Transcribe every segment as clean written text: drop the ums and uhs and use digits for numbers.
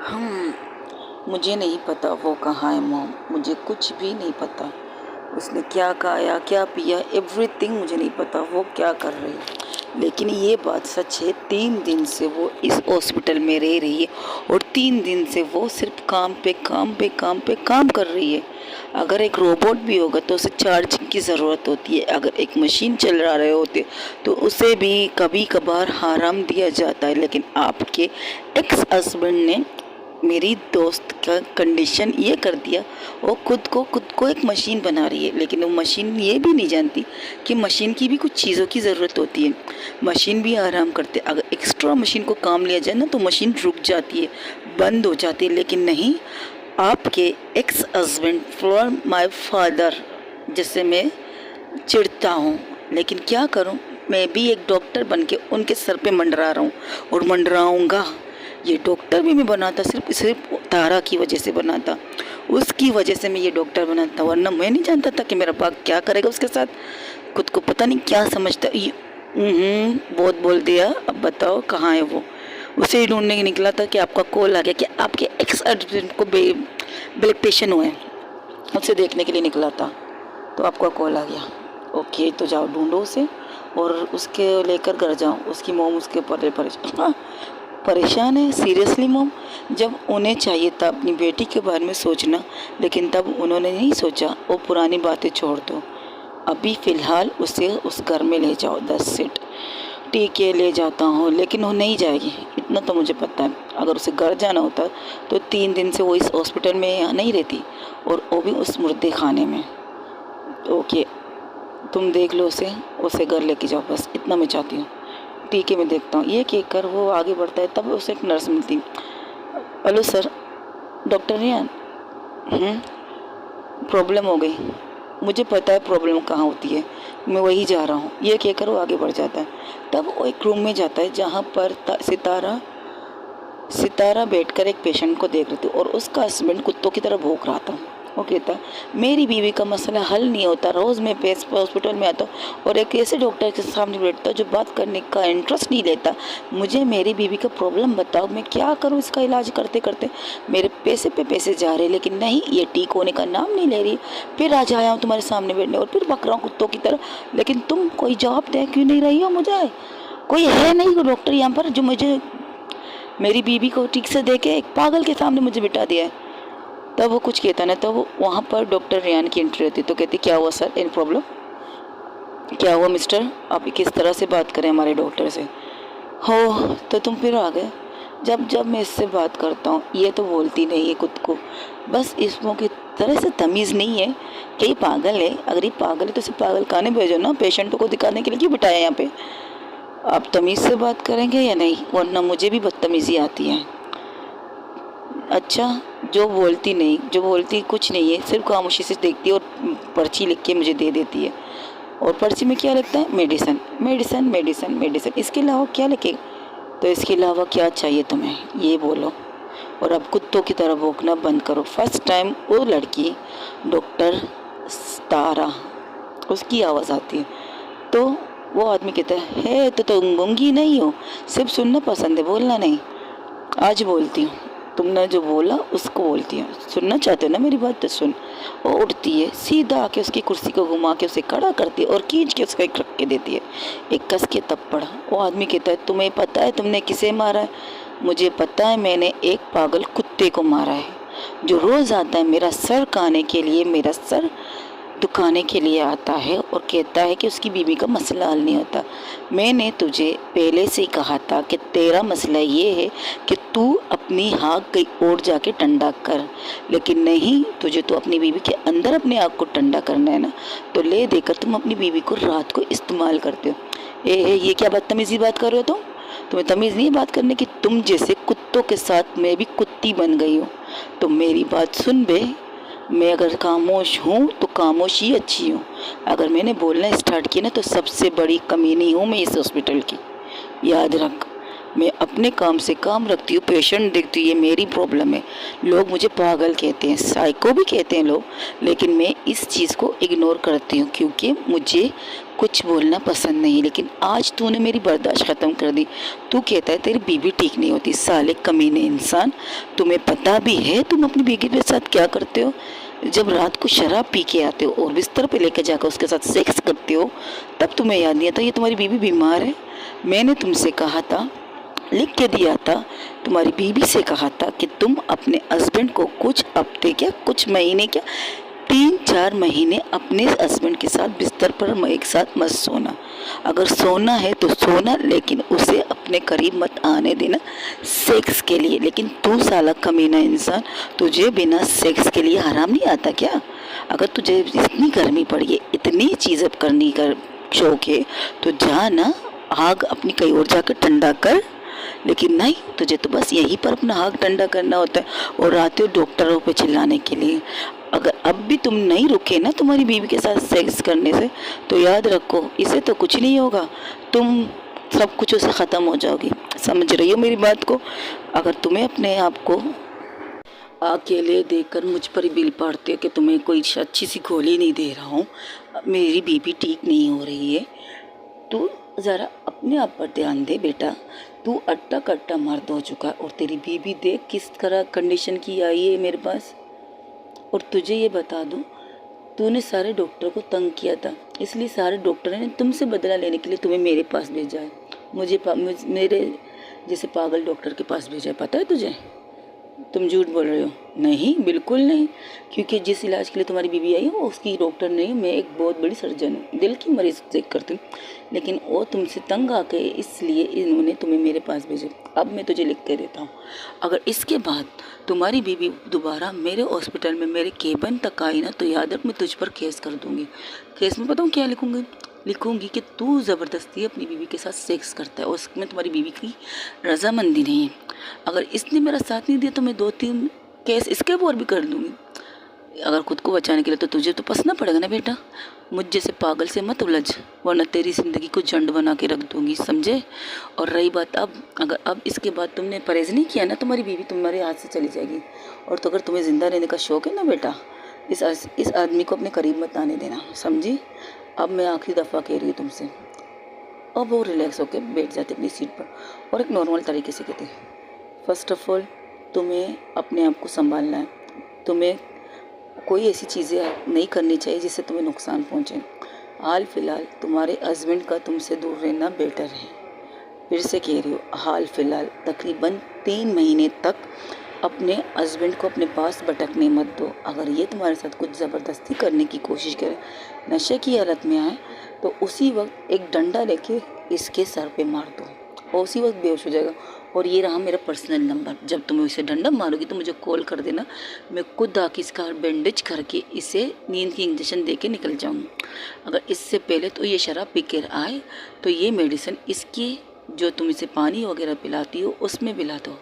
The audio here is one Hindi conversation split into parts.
हम मुझे नहीं पता वो कहाँ है मॉम, मुझे कुछ भी नहीं पता। उसने क्या खाया क्या पिया एवरीथिंग मुझे नहीं पता वो क्या कर रही है। लेकिन ये बात सच है 3 दिन से वो इस हॉस्पिटल में रह रही है और 3 दिन से वो सिर्फ काम पे काम पे काम पे काम कर रही है। अगर एक रोबोट भी होगा तो उसे चार्जिंग की ज़रूरत होती है, अगर एक मशीन चला रहे होते तो उसे भी कभी कभार आराम दिया जाता है। लेकिन आपके एक्स हस्बैंड ने मेरी दोस्त का कंडीशन ये कर दिया, वो खुद को एक मशीन बना रही है। लेकिन वो मशीन ये भी नहीं जानती कि मशीन की भी कुछ चीज़ों की ज़रूरत होती है। मशीन भी आराम करते, अगर एक्स्ट्रा मशीन को काम लिया जाए ना तो मशीन रुक जाती है, बंद हो जाती है। लेकिन नहीं, आपके ex husband for my father जैसे मैं चिढ़ता हूँ, लेकिन क्या करूँ, मैं भी एक डॉक्टर बन के उनके सर पे मंडरा रहा हूँ और मंडराऊँगा। ये डॉक्टर भी मैं बनाता सिर्फ तारा की वजह से बनाता, उसकी वजह से मैं ये डॉक्टर बनाता, वरना मैं नहीं जानता था कि मेरा बाप क्या करेगा उसके साथ। खुद को पता नहीं क्या समझता। बहुत बोल दिया, अब बताओ कहाँ है वो। उसे ही ढूंढने की निकला था कि आपका कॉल आ गया कि आपके एक्स हस्बैंड को ब्लड प्रेशर हुआ है, उसे देखने के लिए निकला था तो आपका कॉल आ गया। ओके, तो जाओ ढूंढो उसे और उसके लेकर घर जाओ। उसकी मोम उसके परेशान है सीरियसली मोम। जब उन्हें चाहिए था अपनी बेटी के बारे में सोचना, लेकिन तब उन्होंने नहीं सोचा। वो पुरानी बातें छोड़ दो, अभी फ़िलहाल उसे उस घर में ले जाओ। 10 सीट ठीक है ले जाता हूँ, लेकिन वो नहीं जाएगी, इतना तो मुझे पता है। अगर उसे घर जाना होता तो 3 दिन से वो इस हॉस्पिटल में यहाँ नहीं रहती, और वो भी उस मुर्दे खाने में। ओके, तुम देख लो उसे घर लेके जाओ, बस इतना मैं चाहती हूँ। ठीक है मैं देखता हूँ। ये कहकर वो आगे बढ़ता है, तब उसे एक नर्स मिलती। Hello sir, doctor Riyan. Problem हो गई, मुझे पता है प्रॉब्लम कहाँ होती है, मैं वही जा रहा हूँ। ये कहकर वो आगे बढ़ जाता है। तब वो एक रूम में जाता है जहाँ पर सितारा बैठकर एक पेशेंट को देख रही थी और उसका हस्बैंड कुत्तों की तरह भौंक रहा था। वो कहता मेरी बीवी का मसला हल नहीं होता, रोज़ मैं हॉस्पिटल में आता हूँ और एक ऐसे डॉक्टर के सामने बैठता जो बात करने का इंटरेस्ट नहीं लेता। मुझे मेरी बीवी का प्रॉब्लम बताओ, मैं क्या करूँ। इसका इलाज करते करते मेरे पैसे पे पैसे जा रहे, लेकिन नहीं, ये ठीक होने का नाम नहीं ले रही। फिर आज आया हूँ तुम्हारे सामने बैठने और फिर बक रहा हूँ कुत्तों की तरह, लेकिन तुम कोई जवाब दे क्यों नहीं रही हो। मुझे कोई है नहीं डॉक्टर यहाँ पर जो मुझे मेरी बीवी को ठीक से देखे, एक पागल के सामने मुझे बिठा दिया है। तब वो कुछ कहता ना, तब वहाँ पर डॉक्टर रियान की एंट्री होती। तो कहती क्या हुआ सर, एनी प्रॉब्लम, क्या हुआ मिस्टर, आप किस तरह से बात करें हमारे डॉक्टर से। हो तो तुम फिर आ गए। जब मैं इससे बात करता हूँ ये तो बोलती नहीं है खुद को, बस इसमें की तरह से तमीज़ नहीं है कि ये पागल है। अगर ये पागल है तो इसे पागल खाने भेजो ना, पेशेंटों को दिखाने के लिए क्यों बिठाया यहाँ पे। आप तमीज़ से बात करेंगे या नहीं, वरना मुझे भी बदतमीज़ी आती है। अच्छा, जो बोलती नहीं, जो बोलती कुछ नहीं है, सिर्फ खामोशी से देखती है और पर्ची लिख के मुझे दे देती है। और पर्ची में क्या लिखता है, मेडिसिन मेडिसिन मेडिसिन मेडिसिन, इसके अलावा क्या लिखेगा। तो इसके अलावा क्या चाहिए तुम्हें ये बोलो, और अब कुत्तों की तरह भौंकना बंद करो। फर्स्ट टाइम वो लड़की डॉक्टर तारा, उसकी आवाज़ आती है। तो वो आदमी कहता है तो तुम गूंगी नहीं हो, सिर्फ सुनना पसंद है, बोलना नहीं। आज बोलती हूँ, तुमने जो बोला उसको बोलती हूँ, सुनना चाहते हो ना मेरी बात तो सुन। वो उठती है, सीधा आके उसकी कुर्सी को घुमा के उसे खड़ा करती है और खींच के उसको एक रख के देती है, एक कस के थप्पड़। वो आदमी कहता है तुम्हें पता है तुमने किसे मारा है। मुझे पता है, मैंने एक पागल कुत्ते को मारा है जो रोज़ आता है मेरा सर खाने के लिए, मेरा सर दुखाने के लिए आता है और कहता है कि उसकी बीवी का मसला हल नहीं होता। मैंने तुझे पहले से ही कहा था कि तेरा मसला ये है कि तू अपनी आग कहीं और जाके ठंडा कर, लेकिन नहीं, तुझे तो अपनी बीवी के अंदर अपनी आग को ठंडा करना है ना, तो ले देकर तुम अपनी बीवी को रात को इस्तेमाल करते हो। ये क्या बदतमीजी बात कर रहे हो तुम, तुम्हें तमीज़ नहीं है बात करने की। तुम जैसे कुत्तों के साथ मैं भी कुत्ती बन गई हूँ। तो मेरी बात सुन बे, मैं अगर खामोश हूँ तो खामोशी अच्छी हूँ, अगर मैंने बोलना स्टार्ट किया ना तो सबसे बड़ी कमीनी हूँ मैं इस हॉस्पिटल की, याद रख। मैं अपने काम से काम रखती हूँ, पेशेंट देखती हूँ, ये मेरी प्रॉब्लम है। लोग मुझे पागल कहते हैं, साइको भी कहते हैं लोग, लेकिन मैं इस चीज़ को इग्नोर करती हूँ क्योंकि मुझे कुछ बोलना पसंद नहीं है। लेकिन आज तूने मेरी बर्दाश्त ख़त्म कर दी। तू कहता है तेरी बीवी ठीक नहीं होती। साले कमीने इंसान, तुम्हें पता भी है तुम अपनी बीवी के साथ क्या करते हो? जब रात को शराब पी के आते हो और बिस्तर पे लेकर जाकर उसके साथ सेक्स करते हो, तब तुम्हें याद नहीं आता ये तुम्हारी बीवी बीमार है? मैंने तुमसे कहा था, लिख के दिया था, तुम्हारी बीवी से कहा था कि तुम अपने हस्बैंड को कुछ हफ्ते क्या कुछ महीने क्या 3-4 महीने अपने हस्बैंड के साथ बिस्तर पर एक साथ मत सोना। अगर सोना है तो सोना, लेकिन उसे अपने करीब मत आने देना सेक्स के लिए। लेकिन तू साला कमीना इंसान, तुझे बिना सेक्स के लिए हराम नहीं आता क्या? अगर तुझे इतनी गर्मी पड़ी है, इतनी चीज़ें करने का शौक है, तो जा ना आग अपनी कहीं और जाकर ठंडा कर। लेकिन नहीं, तुझे तो बस यहीं पर अपना आग ठंडा करना होता है और आते हो डॉक्टरों पे चिल्लाने के लिए। अगर अब भी तुम नहीं रुके ना तुम्हारी बीवी के साथ सेक्स करने से, तो याद रखो इसे तो कुछ नहीं होगा, तुम सब कुछ उसे ख़त्म हो जाओगी। समझ रही हो मेरी बात को? अगर तुम्हें अपने आप को अकेले देखकर मुझ पर ही बिल पड़ते हो कि तुम्हें कोई अच्छी सी गोली नहीं दे रहा हूँ, मेरी बीवी ठीक नहीं हो रही है, तू ज़रा अपने आप पर ध्यान दे बेटा। तू अट्टा कट्टा मर्द हो चुका है और तेरी बीवी देख किस तरह कंडीशन की आई है मेरे पास। और तुझे ये बता दूँ, तूने सारे डॉक्टर को तंग किया था, इसलिए सारे डॉक्टर ने तुमसे बदला लेने के लिए तुम्हें मेरे पास भेजा है। मेरे जैसे पागल डॉक्टर के पास भेजा है, पता है तुझे? तुम झूठ बोल रहे हो। नहीं, बिल्कुल नहीं, क्योंकि जिस इलाज के लिए तुम्हारी बीवी आई है वो उसकी डॉक्टर नहीं, मैं एक बहुत बड़ी सर्जन हूँ, दिल की मरीज चेक करती हूँ। लेकिन वो तुमसे तंग आके इसलिए इन्होंने तुम्हें मेरे पास भेजा। अब मैं तुझे लिख के देता हूँ, अगर इसके बाद तुम्हारी बीवी दोबारा मेरे हॉस्पिटल में मेरे केबिन तक आई ना, तो याद रख मैं तुझ पर केस कर दूँगी। केस में पता हूँ क्या लिखूँगी कि तू ज़बरदस्ती अपनी बीवी के साथ सेक्स करता है और उसमें तुम्हारी बीवी की रजामंदी नहीं है। अगर इसने मेरा साथ नहीं दिया तो मैं 2-3 केस इसके ऊपर भी कर दूँगी। अगर खुद को बचाने के लिए तो तुझे तो फंसना पड़ेगा ना बेटा। मुझ जैसे पागल से मत उलझ, वरना तेरी ज़िंदगी को झंड बना के रख दूँगी, समझे? और रही बात अगर इसके बाद तुमने परहेज़ नहीं किया ना, तुम्हारी बीवी तुम्हारे हाथ से चली जाएगी। और तो अगर तुम्हें ज़िंदा रहने का शौक़ है ना बेटा, इस आदमी को अपने करीब मत आने देना, समझी? अब मैं आखिरी दफ़ा कह रही हूँ तुमसे। अब वो रिलैक्स होकर बैठ जाते अपनी सीट पर और एक नॉर्मल तरीके से कहते, फर्स्ट ऑफ ऑल तुम्हें अपने आप को संभालना है। तुम्हें कोई ऐसी चीज़ें नहीं करनी चाहिए जिससे तुम्हें नुकसान पहुंचे। हाल फिलहाल तुम्हारे हस्बैंड का तुमसे दूर रहना बेटर है। फिर से कह रही हूँ, हाल फिलहाल तकरीबन 3 महीने तक अपने हस्बैंड को अपने पास भटकने मत दो। अगर ये तुम्हारे साथ कुछ ज़बरदस्ती करने की कोशिश करे, नशे की हालत में आए, तो उसी वक्त एक डंडा लेके इसके सर पे मार दो और उसी वक्त बेहोश हो जाएगा। और ये रहा मेरा पर्सनल नंबर, जब तुम्हें इसे डंडा मारोगी तो मुझे कॉल कर देना, मैं खुद आके इसका बैंडेज करके इसे नींद की इंजेक्शन दे के निकल जाऊँगी। अगर इससे पहले तो ये शराब पी कर आए तो ये मेडिसिन इसकी जो तुम इसे पानी वगैरह पिलाती हो उसमें पिला दो।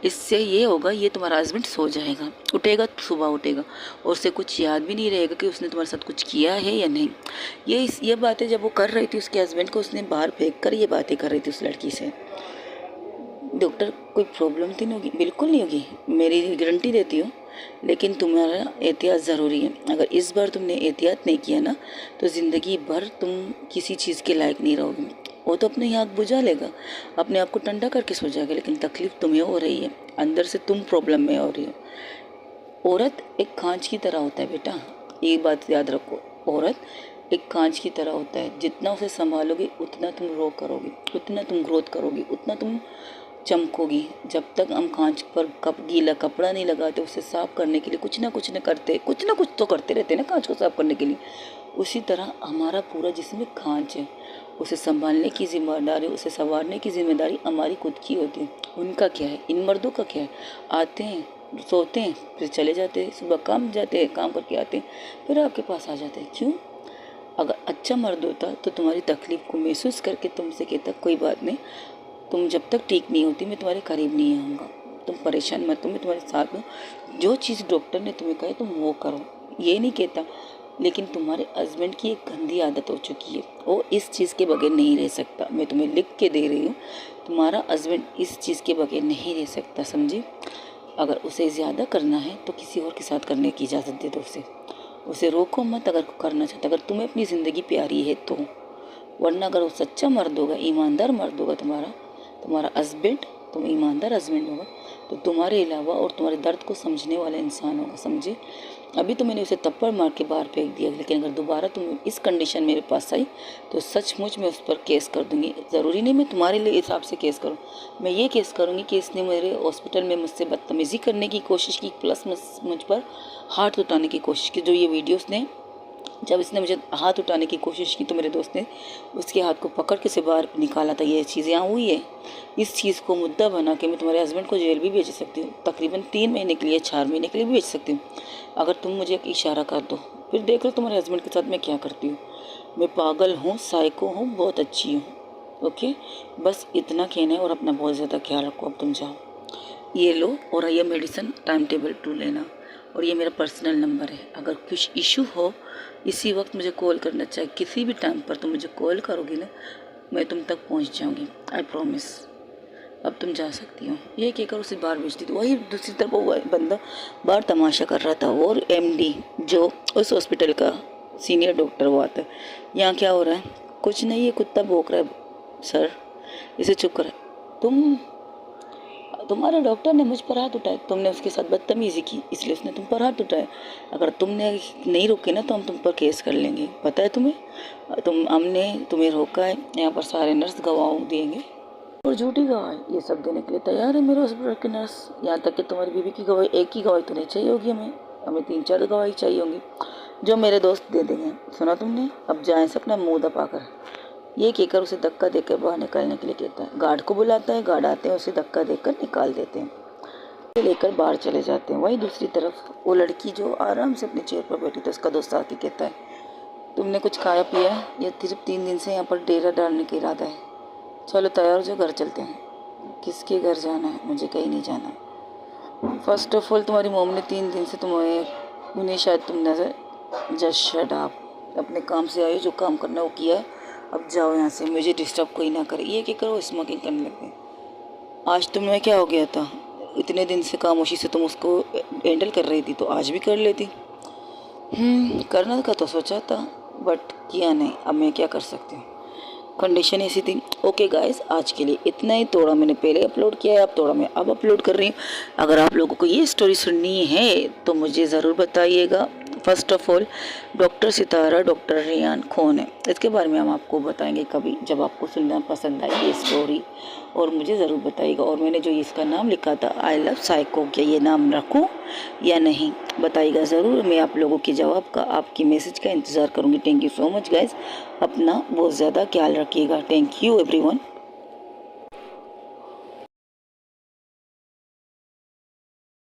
इससे ये होगा, ये तुम्हारा हस्बैंड सो जाएगा, उठेगा सुबह उठेगा और उसे कुछ याद भी नहीं रहेगा कि उसने तुम्हारे साथ कुछ किया है या नहीं। ये बातें जब वो कर रही थी उसके हस्बैंड को उसने बाहर फेंक कर ये बातें कर रही थी उस लड़की से। डॉक्टर कोई प्रॉब्लम तो नहीं होगी? बिल्कुल नहीं होगी, मेरी गारंटी देती हूँ। लेकिन तुम्हारा एहतियात ज़रूरी है। अगर इस बार तुमने एहतियात नहीं किया ना, तो ज़िंदगी भर तुम किसी चीज़ के लायक नहीं रहोगी। वो तो अपने आग बुझा लेगा, अपने आप को ठंडा करके सो जाएगा, लेकिन तकलीफ़ तुम्हें हो रही है, अंदर से तुम प्रॉब्लम में हो रही हो। औरत एक कांच की तरह होता है बेटा, ये बात याद रखो। औरत एक कांच की तरह होता है, जितना उसे संभालोगे उतना तुम ग्रो करोगे, उतना तुम ग्रोथ करोगे, उतना तुम चमकोगी। जब तक हम कांच पर गीला कपड़ा नहीं लगाते, उसे साफ़ करने के लिए कुछ ना कुछ तो करते रहते हैं ना कांच को साफ़ करने के लिए। उसी तरह हमारा पूरा जिस्म एक कांच है, उसे संभालने की जिम्मेदारी, उसे संवारने की जिम्मेदारी हमारी खुद की होती है। उनका क्या है, इन मर्दों का क्या है? आते हैं, सोते हैं, फिर चले जाते हैं, सुबह काम जाते हैं, काम करके आते हैं, फिर आपके पास आ जाते हैं। क्यों? अगर अच्छा मर्द होता तो तुम्हारी तकलीफ़ को महसूस करके तुमसे कहता, कोई बात नहीं, तुम जब तक ठीक नहीं होती मैं तुम्हारे करीब नहीं आऊँगा, तुम परेशान मत हो, मैं तुम्हारे साथ हूँ, जो चीज़ डॉक्टर ने तुम्हें कही तुम वो करो। ये नहीं कहता लेकिन तुम्हारे हस्बैंड की एक गंदी आदत हो चुकी है, वो इस चीज़ के बगैर नहीं रह सकता। मैं तुम्हें लिख के दे रही हूँ, तुम्हारा हस्बैंड इस चीज़ के बगैर नहीं रह सकता, समझी। अगर उसे ज़्यादा करना है तो किसी और के साथ करने की इजाज़त दे दो उसे रोको मत अगर करना चाहता, अगर तुम्हें अपनी ज़िंदगी प्यारी है तो। वरना अगर वो सच्चा मर्द होगा, ईमानदार मर्द होगा तुम्हारा हस्बैंड, तुम ईमानदार हस्बैंड होगा, तो तुम्हारे अलावा और तुम्हारे दर्द को समझने वाला इंसान होगा, समझे। अभी तो मैंने उसे थप्पड़ मार के बाहर फेंक दिया, लेकिन अगर दोबारा तुम इस कंडीशन मेरे पास आई तो सचमुच मैं उस पर केस कर दूंगी। ज़रूरी नहीं मैं तुम्हारे लिए हिसाब से केस करूँ, मैं ये केस करूँगी कि इसने मेरे हॉस्पिटल में मुझसे बदतमीज़ी करने की कोशिश की, प्लस मुझ पर हाथ उठाने की कोशिश की। जो ये वीडियोस ने, जब इसने मुझे हाथ उठाने की कोशिश की तो मेरे दोस्त ने उसके हाथ को पकड़ के से बाहर निकाला था। ये चीज़ यहाँ हुई है, इस चीज़ को मुद्दा बना के मैं तुम्हारे हस्बैंड को जेल भी भेज सकती हूँ, तकरीबन 3 महीने के लिए, 4 महीने के लिए भी भेज सकती हूँ, अगर तुम मुझे एक इशारा कर दो। फिर देख लो तुम्हारे हस्बैंड के साथ मैं क्या करती हूँ। मैं पागल हूँ, साइको हूँ, बहुत अच्छी हूँ। ओके, बस इतना कहना है और अपना बहुत ज़्यादा ख्याल रखो। अब तुम जाओ, ये लो और ये मेडिसिन टाइम टेबल 2 लेना, और ये मेरा पर्सनल नंबर है। अगर कुछ इशू हो इसी वक्त मुझे कॉल करना, चाहे किसी भी टाइम पर तुम मुझे कॉल करोगी ना, मैं तुम तक पहुंच जाऊंगी, आई प्रॉमिस। अब तुम जा सकती हो। ये कहकर उसे बाहर भेज दी। वही दूसरी तरफ वो बंदा बाहर तमाशा कर रहा था, और एमडी जो उस हॉस्पिटल का सीनियर डॉक्टर वो आता है। यहाँ क्या हो रहा है? कुछ नहीं, ये कुत्ता भौंक रहा है सर, इसे चुप कर। तुम्हारे डॉक्टर ने मुझ पर हाथ उठाए, तुमने उसके साथ बदतमीज़ी की, इसलिए उसने तुम पर हाथ उठाए। अगर तुमने नहीं रोके ना तो हम तुम पर केस कर लेंगे, पता है तुम्हें। हमने तुम्हें रोका है, यहाँ पर सारे नर्स गवाह देंगे और झूठी गवाही ये सब देने के लिए तैयार है मेरे हॉस्पिटल के नर्स। यहाँ तक कि तुम्हारी बीवी की गवाही, एक ही गवाही तो नहीं चाहिए होगी हमें 3-4 गवाही चाहिए होंगी, जो मेरे दोस्त दे देंगे। सुना तुमने? अब जाए से अपना मुँह दबाकर। ये कहकर उसे धक्का देकर बाहर निकालने के लिए कहता है। गार्ड को बुलाता है, गार्ड आते हैं, उसे धक्का देकर निकाल देते हैं, लेकर बाहर चले जाते हैं। वहीं दूसरी तरफ वो लड़की जो आराम से अपनी चेयर पर बैठी थी, उसका दोस्त आके कहता है, तुमने कुछ खाया पिया है? ये सिर्फ 3 दिन से यहाँ पर डेरा डालने का इरादा है, चलो तैयार हो जाओ, घर चलते हैं। किसके घर जाना है? मुझे कहीं नहीं जाना। फर्स्ट ऑफ ऑल तुम्हारी मोम ने 3 दिन से उन्हें शायद तुम नजर, जस्ट शट अप, अपने काम से आए, जो काम करना वो किया है, अब जाओ यहाँ से, मुझे डिस्टर्ब कोई ना करे। ये क्या करो, स्मोकिंग करने लग गए। आज तुम्हें क्या हो गया था? इतने दिन से खामोशी से तुम उसको हैंडल कर रही थी, तो आज भी कर लेती। करने का तो सोचा था बट किया नहीं, अब मैं क्या कर सकती हूँ, कंडीशन ऐसी थी। ओके गाइस, आज के लिए इतना ही। थोड़ा मैंने पहले अपलोड किया है, अब थोड़ा मैं अब अपलोड कर रही हूँ। अगर आप लोगों को ये स्टोरी सुननी है तो मुझे ज़रूर बताइएगा। First of all, doctor Sitara, doctor Rayan कौन है, इसके बारे में हम आपको बताएंगे कभी, जब आपको सुनना पसंद आए ये स्टोरी, और मुझे ज़रूर बताइएगा। और मैंने जो इसका नाम लिखा था, आई लव साइको, क्या ये नाम रखूँ या नहीं, बताइएगा ज़रूर। मैं आप लोगों के जवाब का, आपकी मैसेज का इंतज़ार करूँगी। Thank you so much guys, अपना बहुत ज़्यादा ख्याल रखिएगा। Thank you everyone.